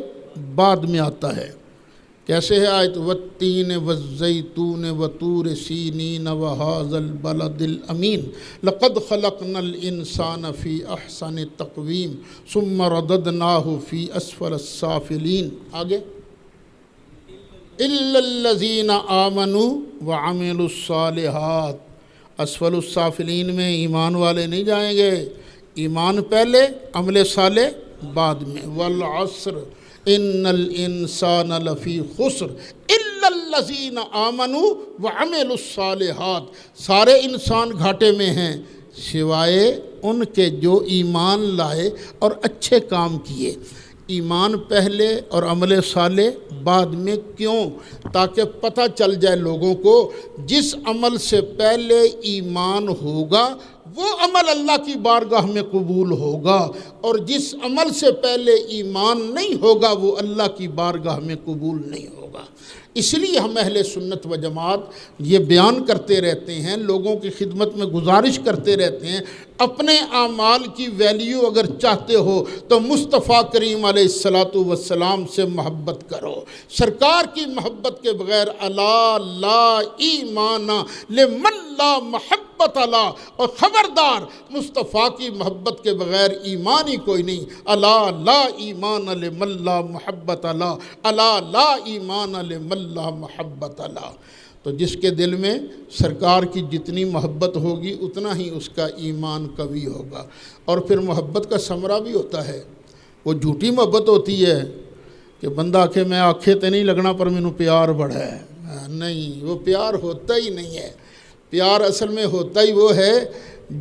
بعد میں آتا ہے۔ کیسے ہے آیت والتین والزیتون وطور سینین وہذا البلد الامین لقد خلقنا الانسان فی احسن تقویم ثم رددناہ فی اسفل السافلین۔ آگے الا الذین آمنوا وعملوا الصالحات، اسفل السافلین میں ایمان والے نہیں جائیں گے، ایمان پہلے عمل صالح بعد میں۔ والعصر ان الانسان لفی خسر الا الذین آمنوا وعملوا الصالحات، سارے انسان گھاٹے میں ہیں سوائے ان کے جو ایمان لائے اور اچھے کام کیے۔ ایمان پہلے اور عمل صالح بعد میں، کیوں؟ تاکہ پتہ چل جائے لوگوں کو جس عمل سے پہلے ایمان ہوگا وہ عمل اللہ کی بارگاہ میں قبول ہوگا، اور جس عمل سے پہلے ایمان نہیں ہوگا وہ اللہ کی بارگاہ میں قبول نہیں ہوگا۔ اس لیے ہم اہل سنت و جماعت یہ بیان کرتے رہتے ہیں، لوگوں کی خدمت میں گزارش کرتے رہتے ہیں، اپنے اعمال کی ویلیو اگر چاہتے ہو تو مصطفیٰ کریم علیہ السلام سے محبت کرو۔ سرکار کی محبت کے بغیر الا لا ایمان لمن لا محبت لا، اور خبردار مصطفیٰ کی محبت کے بغیر ایمان ہی کوئی نہیں۔ الا لا ایمان لمن لا محبت لا، الا لا ایمان لمن لا محبت لا۔ تو جس کے دل میں سرکار کی جتنی محبت ہوگی اتنا ہی اس کا ایمان قوی ہوگا۔ اور پھر محبت کا ثمرہ بھی ہوتا ہے، وہ جھوٹی محبت ہوتی ہے کہ بندہ آکھے میں آکھے تے نہیں لگنا پر مینوں پیار بڑا ہے، نہیں، وہ پیار ہوتا ہی نہیں ہے۔ پیار اصل میں ہوتا ہی وہ ہے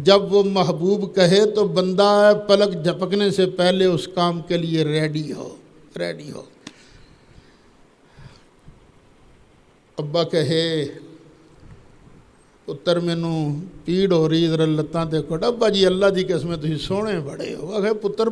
جب وہ محبوب کہے تو بندہ پلک جھپکنے سے پہلے اس کام کے لیے ریڈی ہو۔ ابا کہے ਪੁੱਤਰ ਮੈਨੂੰ ਪੀੜ ਹੋ ਰਹੀ, ਜ਼ਰਾ ਲੱਤਾਂ ਤੇ ਘੁੱਟ। ਅੱਬਾ ਜੀ ਅੱਲਾ ਦੀ ਕਸਮ ਤੁਸੀਂ ਸੋਹਣੇ ਬੜੇ ਹੋ। ਆਖੇ ਪੁੱਤਰ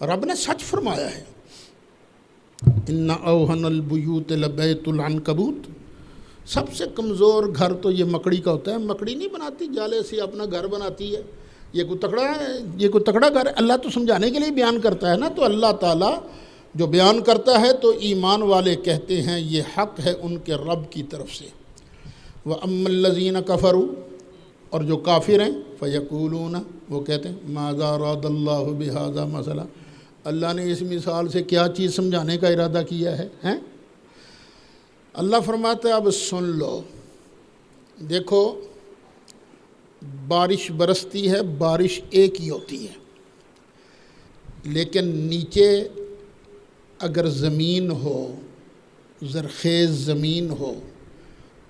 رب نے سچ فرمایا ہے، ان اوہن البیوت لبیت العنکبوت، سب سے کمزور گھر تو یہ مکڑی کا ہوتا ہے۔ مکڑی نہیں بناتی جالے سے اپنا گھر بناتی ہے، یہ کوئی تکڑا ہے، یہ کوئی تکڑا گھر ہے؟ اللہ تو سمجھانے کے لیے بیان کرتا ہے نا۔ تو اللہ تعالیٰ جو بیان کرتا ہے تو ایمان والے کہتے ہیں یہ حق ہے ان کے رب کی طرف سے۔ وَأَمَّا الَّذِينَ كَفَرُوا، اور جو کافر ہیں، فَيَقُولُونَ، وہ کہتے ہیں مَاذَا أَرَادَ اللَّهُ بِهَذَا مَثَلًا، اللہ نے اس مثال سے کیا چیز سمجھانے کا ارادہ کیا ہے؟ اللہ فرماتا ہے اب سن لو، دیکھو بارش برستی ہے، بارش ایک ہی ہوتی ہے، لیکن نیچے اگر زمین ہو، زرخیز زمین ہو،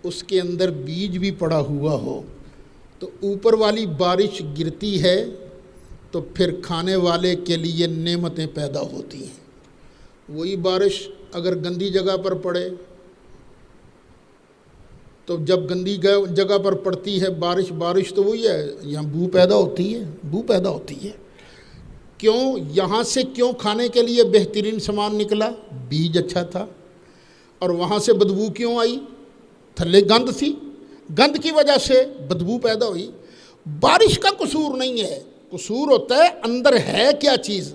اس کے اندر بیج بھی پڑا ہوا ہو، تو اوپر والی بارش گرتی ہے تو پھر کھانے والے کے لیے نعمتیں پیدا ہوتی ہیں۔ وہی بارش اگر گندی جگہ پر پڑے تو جب گندی جگہ پر پڑتی ہے بارش تو وہی ہے، یہاں بو پیدا ہوتی ہے۔ کیوں؟ یہاں سے کیوں کھانے کے لیے بہترین سامان نکلا؟ بیج اچھا تھا۔ اور وہاں سے بدبو کیوں آئی؟ تھلے گند تھی، گند کی وجہ سے بدبو پیدا ہوئی۔ بارش کا قصور نہیں ہے، قصور ہوتا ہے اندر ہے کیا چیز۔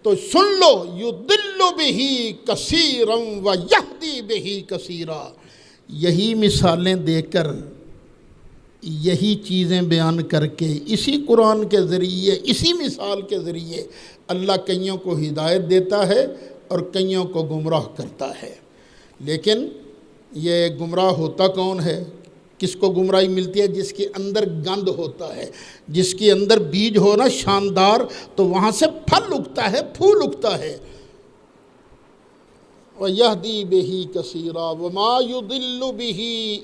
تو سن لو، یضل بہ کثیرا ویہدی بہ کثیرا، یہی مثالیں دے کر، یہی چیزیں بیان کر کے، اسی قرآن کے ذریعے، اسی مثال کے ذریعے اللہ کئیوں کو ہدایت دیتا ہے اور کئیوں کو گمراہ کرتا ہے۔ لیکن یہ گمراہ ہوتا کون ہے؟ کس کو گمراہی ملتی ہے؟ جس کے اندر گند ہوتا ہے، جس کے اندر بیج ہونا شاندار، تو وہاں سے پھل اگتا ہے، پھول اگتا ہے۔ وَيَهْدِي بِهِ كَثِيرًا وَمَا يُضِلُّ بِهِ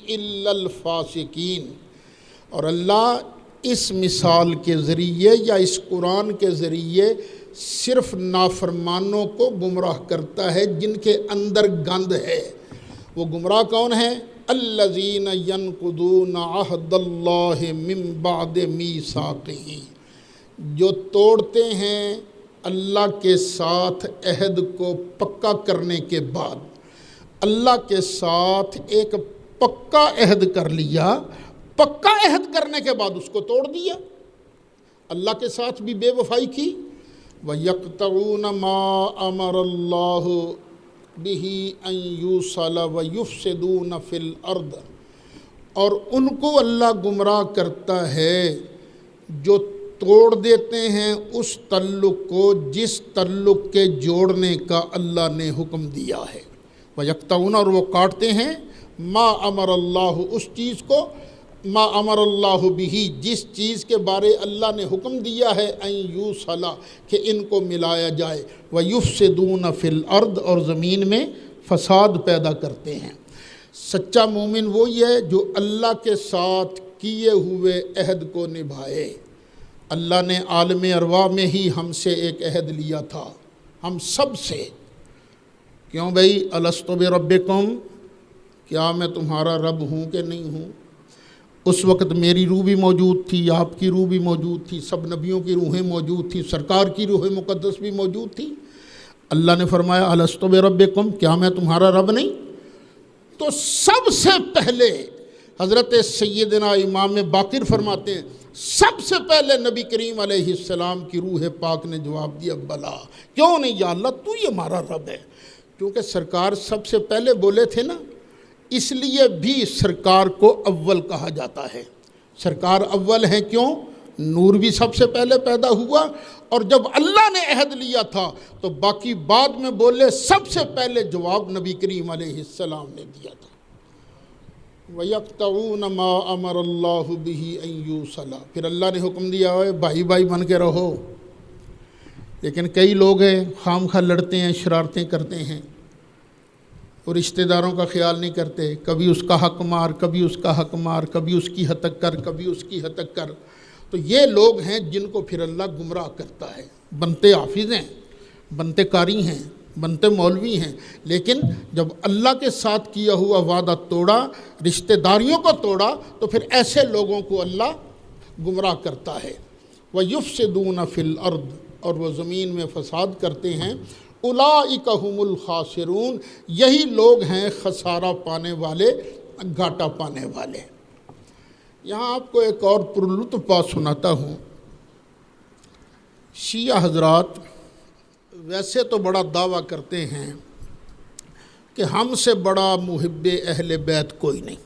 إِلَّا الْفَاسِقِينَ، اور اللہ اس مثال کے ذریعے یا اس قرآن کے ذریعے صرف نافرمانوں کو گمراہ کرتا ہے جن کے اندر گند ہے۔ وہ گمراہ کون ہیں؟ الذین ینقضون عہد اللہ من بعد میثاقہ، جو توڑتے ہیں اللہ کے ساتھ عہد کو پکا کرنے کے بعد۔ اللہ کے ساتھ ایک پکا عہد کر لیا، پکا عہد کرنے کے بعد اس کو توڑ دیا، اللہ کے ساتھ بھی بے وفائی کی۔ وَيَقْطَعُونَ مَا أَمَرَ اللَّهُ بِهِ أَن يُوصَلَ وَيُفْسِدُونَ فِي الْأَرْضِ، اور ان کو اللہ گمراہ کرتا ہے جو توڑ دیتے ہیں اس تعلق کو جس تعلق کے جوڑنے کا اللہ نے حکم دیا ہے۔ وَيَقْطَعُونَ، اور وہ کاٹتے ہیں، ما امر اللہ، اس چیز کو، ما امر اللہ بھی، جس چیز کے بارے اللہ نے حکم دیا ہے، ان یوصل، کہ ان کو ملایا جائے، ویفسدون فی الارض، اور زمین میں فساد پیدا کرتے ہیں۔ سچا مومن وہی ہے جو اللہ کے ساتھ کیے ہوئے عہد کو نبھائے۔ اللہ نے عالم ارواح میں ہی ہم سے ایک عہد لیا تھا، ہم سب سے۔ کیوں بھئی؟ الستو بربکم، کیا میں تمہارا رب ہوں کہ نہیں ہوں؟ اس وقت میری روح بھی موجود تھی، آپ کی روح بھی موجود تھی، سب نبیوں کی روحیں موجود تھی، سرکار کی روح مقدس بھی موجود تھی۔ اللہ نے فرمایا الستو بربکم، کیا میں تمہارا رب نہیں؟ تو سب سے پہلے حضرت سیدنا امام باقر فرماتے ہیں، سب سے پہلے نبی کریم علیہ السلام کی روح پاک نے جواب دیا بلا، کیوں نہیں یا اللہ، تو ہی ہمارا رب ہے۔ کیونکہ سرکار سب سے پہلے بولے تھے نا، اس لیے بھی سرکار کو اول کہا جاتا ہے۔ سرکار اول ہیں، کیوں؟ نور بھی سب سے پہلے پیدا ہوا، اور جب اللہ نے عہد لیا تھا تو باقی بعد میں بولے، سب سے پہلے جواب نبی کریم علیہ السلام نے دیا تھا۔ وَيَقْطَعُونَ مَا أَمَرَ اللَّهُ بِهِ أَن يُوصَلَ، پھر اللہ نے حکم دیا ہے بھائی بھائی بن کے رہو۔ لیکن کئی لوگ ہیں خام خواہ لڑتے ہیں، شرارتیں کرتے ہیں، اور رشتہ داروں کا خیال نہیں کرتے، کبھی اس کا حق مار، کبھی اس کا حق مار، کبھی اس کی ہتک کر، کبھی اس کی ہتک کر۔ تو یہ لوگ ہیں جن کو پھر اللہ گمراہ کرتا ہے۔ بنتے حافظ ہیں، بنتے قاری ہیں، بنتے مولوی ہیں، لیکن جب اللہ کے ساتھ کیا ہوا وعدہ توڑا، رشتہ داریوں کو توڑا، تو پھر ایسے لوگوں کو اللہ گمراہ کرتا ہے۔ وَيُفْسِدُونَ فِي الْأَرْضِ، اور وہ زمین میں فساد کرتے ہیں، اولئک هم الخاسرون، یہی لوگ ہیں خسارہ پانے والے، گھاٹا پانے والے۔ یہاں آپ کو ایک اور پرلطف بات سناتا ہوں۔ شیعہ حضرات ویسے تو بڑا دعویٰ کرتے ہیں کہ ہم سے بڑا محب اہل بیت کوئی نہیں،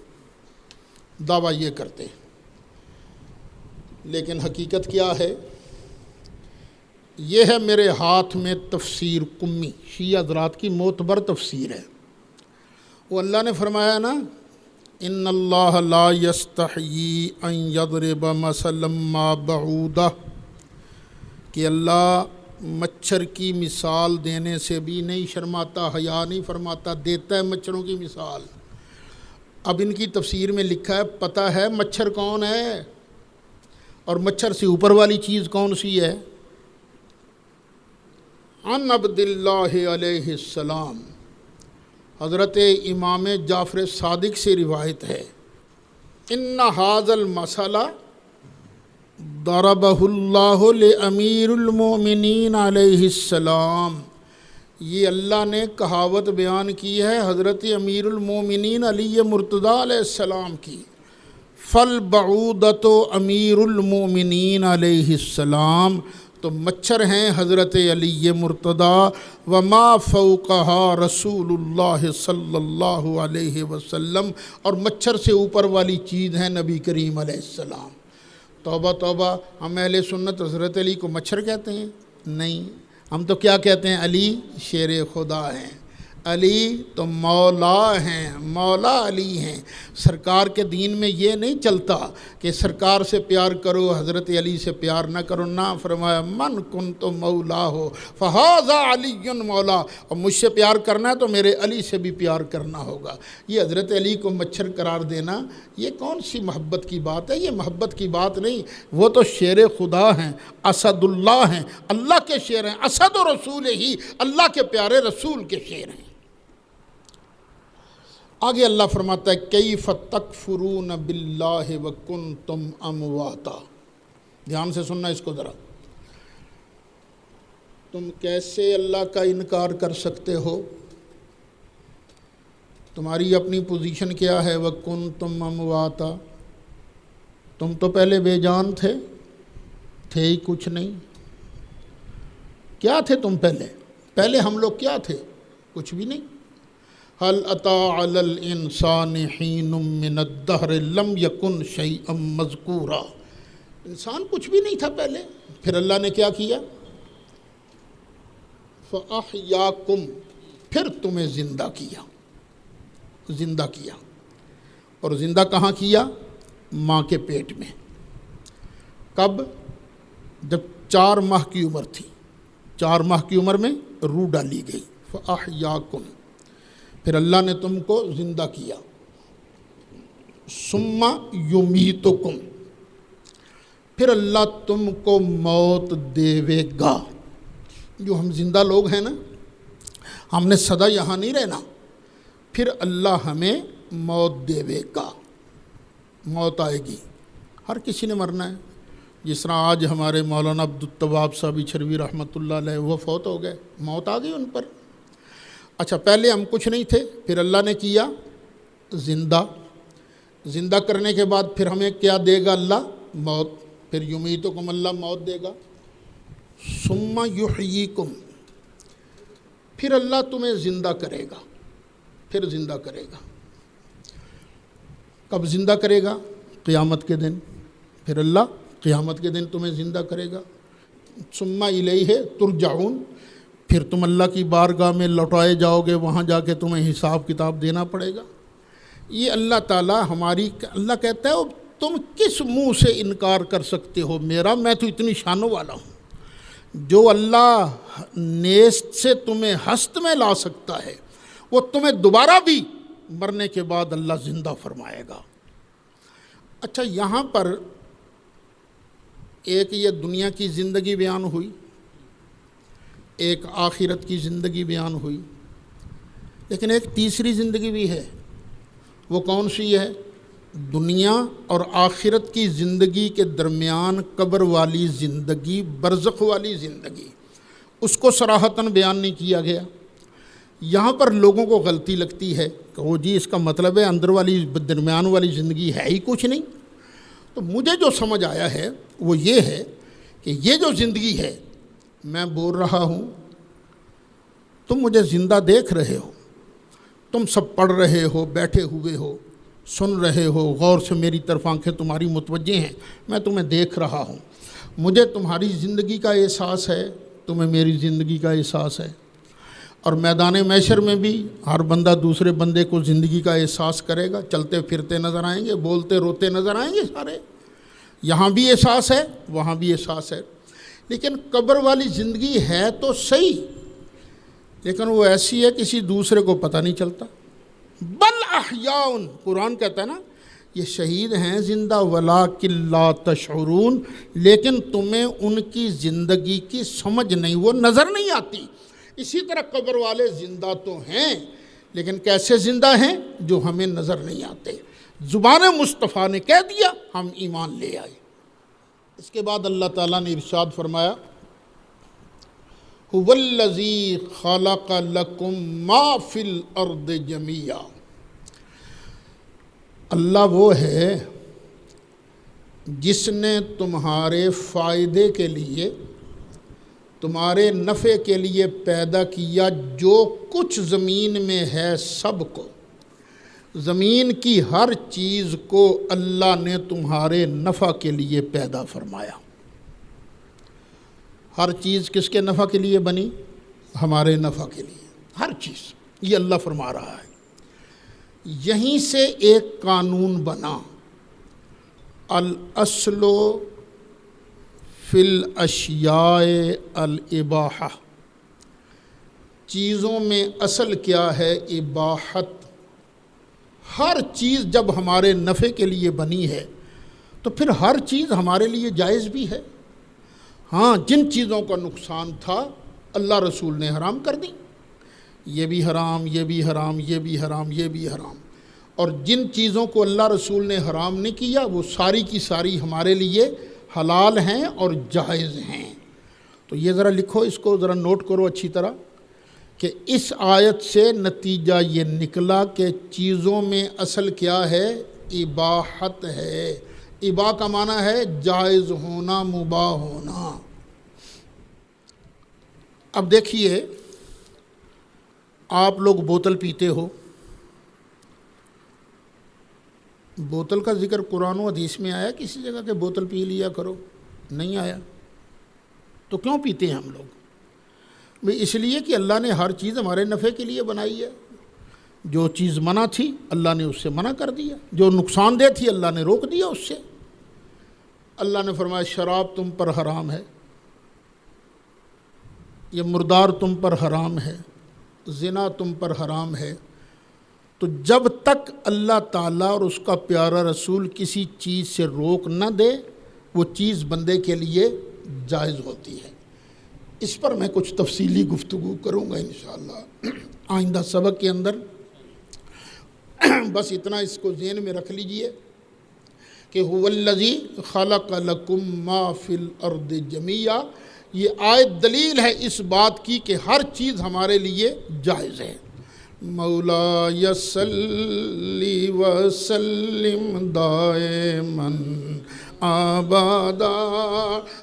دعویٰ یہ کرتے ہیں، لیکن حقیقت کیا ہے؟ یہ ہے میرے ہاتھ میں تفسیر قمی، شیعہ حضرات کی معتبر تفسیر ہے۔ وہ اللہ نے فرمایا نا، ان اللہ لا یستحیی ان یضرب مثلا ما بعودہ، کہ اللہ مچھر کی مثال دینے سے بھی نہیں شرماتا، حیا نہیں فرماتا، دیتا ہے مچھروں کی مثال۔ اب ان کی تفسیر میں لکھا ہے، پتہ ہے مچھر کون ہے اور مچھر سے اوپر والی چیز کون سی ہے؟ عن عبداللہ علیہ السلام، حضرت امام جعفر صادق سے روایت ہے، ان ھذا المثل ضربہ اللہ لامیر المؤمنین علیہ السلام، یہ اللہ نے کہاوت بیان کی ہے حضرت امیر المؤمنین علی مرتضیٰ علیہ السلام کی، فالبعودۃ امیر المؤمنین علیہ السلام، تو مچھر ہیں حضرت علی مرتضیٰ، وما فوقہا رسول اللہ صلی اللہ علیہ وسلم، اور مچھر سے اوپر والی چیز ہے نبی کریم علیہ السلام۔ توبہ توبہ، ہم اہل سنت حضرت علی کو مچھر کہتے ہیں؟ نہیں، ہم تو کیا کہتے ہیں؟ علی شیر خدا ہیں، علی تو مولا ہیں، مولا علی ہیں۔ سرکار کے دین میں یہ نہیں چلتا کہ سرکار سے پیار کرو حضرت علی سے پیار نہ کرو، نہ، فرمایا من کنت مولا ہو فہذا علی مولا، اور مجھ سے پیار کرنا ہے تو میرے علی سے بھی پیار کرنا ہوگا۔ یہ حضرت علی کو مچھر قرار دینا، یہ کون سی محبت کی بات ہے؟ یہ محبت کی بات نہیں، وہ تو شیر خدا ہیں، اسد اللہ ہیں، اللہ کے شیر ہیں، اسد و رسول ہی، اللہ کے پیارے رسول کے شیر ہیں۔ آگے اللہ فرماتا ہے، کیف تکفرون باللہ وکنتم امواتا، دھیان سے سننا اس کو ذرا، تم کیسے اللہ کا انکار کر سکتے ہو؟ تمہاری اپنی پوزیشن کیا ہے؟ وکنتم امواتا، تم تو پہلے بے جان تھے ہی کچھ نہیں۔ کیا تھے تم پہلے ہم لوگ کیا تھے؟ کچھ بھی نہیں۔ هل أتى على الإنسان حين من الدهر لم يكن شيئا مذكورا، انسان کچھ بھی نہیں تھا پہلے، پھر اللہ نے کیا کیا؟ فأحياكم، پھر تمہیں زندہ کیا، اور زندہ کہاں کیا؟ ماں کے پیٹ میں۔ کب؟ جب 4 ماہ کی عمر تھی، 4 ماہ کی عمر میں روح ڈالی گئی۔ فأحياكم، پھر اللہ نے تم کو زندہ کیا۔ ثم یمیتکم، پھر اللہ تم کو موت دے گا۔ جو ہم زندہ لوگ ہیں نا، ہم نے سدا یہاں نہیں رہنا، پھر اللہ ہمیں موت دے گا، موت آئے گی۔ ہر کسی نے مرنا ہے، جس طرح آج ہمارے مولانا عبدالتواب صاحب چھروی رحمۃ اللہ علیہ وہ فوت ہو گئے، موت آ گئی ان پر۔ اچھا، پہلے ہم کچھ نہیں تھے، پھر اللہ نے کیا زندہ کرنے کے بعد پھر ہمیں کیا دے گا؟ اللہ موت، پھر یمیتکم، اللہ موت دے گا۔ ثم یحییکم، پھر اللہ تمہیں زندہ کرے گا، پھر زندہ کرے گا۔ کب زندہ کرے گا؟ قیامت کے دن، پھر اللہ قیامت کے دن تمہیں زندہ کرے گا۔ ثم الیہ ترجعون، پھر تم اللہ کی بارگاہ میں لوٹائے جاؤ گے، وہاں جا کے تمہیں حساب کتاب دینا پڑے گا۔ یہ اللہ تعالیٰ اللہ کہتا ہے تم کس منہ سے انکار کر سکتے ہو میرا؟ میں تو اتنی شانوں والا ہوں۔ جو اللہ نیست سے تمہیں ہست میں لا سکتا ہے، وہ تمہیں دوبارہ بھی مرنے کے بعد اللہ زندہ فرمائے گا۔ اچھا، یہاں پر ایک یہ دنیا کی زندگی بیان ہوئی، ایک آخرت کی زندگی بیان ہوئی، لیکن ایک تیسری زندگی بھی ہے۔ وہ کون سی ہے؟ دنیا اور آخرت کی زندگی کے درمیان قبر والی زندگی، برزخ والی زندگی، اس کو صراحتاً بیان نہیں کیا گیا۔ یہاں پر لوگوں کو غلطی لگتی ہے کہ وہ جی اس کا مطلب ہے اندر والی درمیان والی زندگی ہے ہی کچھ نہیں۔ تو مجھے جو سمجھ آیا ہے وہ یہ ہے کہ یہ جو زندگی ہے، میں بول رہا ہوں، تم مجھے زندہ دیکھ رہے ہو، تم سب پڑھ رہے ہو، بیٹھے ہوئے ہو، سن رہے ہو، غور سے میری طرف آنکھیں تمہاری متوجہ ہیں، میں تمہیں دیکھ رہا ہوں، مجھے تمہاری زندگی کا احساس ہے، تمہیں میری زندگی کا احساس ہے۔ اور میدان محشر میں بھی ہر بندہ دوسرے بندے کو زندگی کا احساس کرے گا، چلتے پھرتے نظر آئیں گے، بولتے روتے نظر آئیں گے سارے، یہاں بھی احساس ہے، وہاں بھی احساس ہے۔ لیکن قبر والی زندگی ہے تو صحیح، لیکن وہ ایسی ہے کسی دوسرے کو پتہ نہیں چلتا۔ بل احیاء، قرآن کہتا ہے نا یہ شہید ہیں زندہ، ولکن لا تشعرون، لیکن تمہیں ان کی زندگی کی سمجھ نہیں، وہ نظر نہیں آتی۔ اسی طرح قبر والے زندہ تو ہیں، لیکن کیسے زندہ ہیں جو ہمیں نظر نہیں آتے۔ زبان مصطفیٰ نے کہہ دیا، ہم ایمان لے آئے۔ اس کے بعد اللہ تعالیٰ نے ارشاد فرمایا، هو الذی خلق لکم ما فی الارض جمیعا، اللہ وہ ہے جس نے تمہارے فائدے کے لیے، تمہارے نفع کے لیے پیدا کیا جو کچھ زمین میں ہے سب کو، زمین کی ہر چیز کو اللہ نے تمہارے نفع کے لیے پیدا فرمایا۔ ہر چیز کس کے نفع کے لیے بنی؟ ہمارے نفع کے لیے، ہر چیز، یہ اللہ فرما رہا ہے۔ یہیں سے ایک قانون بنا، الاصل فی الاشیاء الاباحہ، چیزوں میں اصل کیا ہے؟ اباحت۔ ہر چیز جب ہمارے نفع کے لیے بنی ہے تو پھر ہر چیز ہمارے لیے جائز بھی ہے۔ ہاں، جن چیزوں کا نقصان تھا اللہ رسول نے حرام کر دی، یہ بھی حرام، یہ بھی حرام، یہ بھی حرام، یہ بھی حرام۔ اور جن چیزوں کو اللہ رسول نے حرام نہیں کیا وہ ساری کی ساری ہمارے لیے حلال ہیں اور جائز ہیں۔ تو یہ ذرا لکھو، اس کو ذرا نوٹ کرو اچھی طرح کہ اس آیت سے نتیجہ یہ نکلا کہ چیزوں میں اصل کیا ہے؟ اباحت ہے۔ اباح کا معنی ہے جائز ہونا، مباح ہونا۔ اب دیکھیے، آپ لوگ بوتل پیتے ہو، بوتل کا ذکر قرآن و حدیث میں آیا کسی جگہ کہ بوتل پی لیا کرو؟ نہیں آیا۔ تو کیوں پیتے ہیں ہم لوگ؟ اس لیے کہ اللہ نے ہر چیز ہمارے نفع کے لیے بنائی ہے۔ جو چیز منع تھی اللہ نے اس سے منع کر دیا، جو نقصان دہ تھی اللہ نے روک دیا اس سے۔ اللہ نے فرمایا شراب تم پر حرام ہے، یہ مردار تم پر حرام ہے، زنا تم پر حرام ہے۔ تو جب تک اللہ تعالیٰ اور اس کا پیارا رسول کسی چیز سے روک نہ دے وہ چیز بندے کے لیے جائز ہوتی ہے۔ اس پر میں کچھ تفصیلی گفتگو کروں گا انشاءاللہ آئندہ سبق کے اندر۔ بس اتنا اس کو ذہن میں رکھ لیجئے کہ هو الذی خلق لکم ما فی الارض جمیعا، یہ آیت دلیل ہے اس بات کی کہ ہر چیز ہمارے لیے جائز ہے۔ مولا صلی وسلم دائما ابدا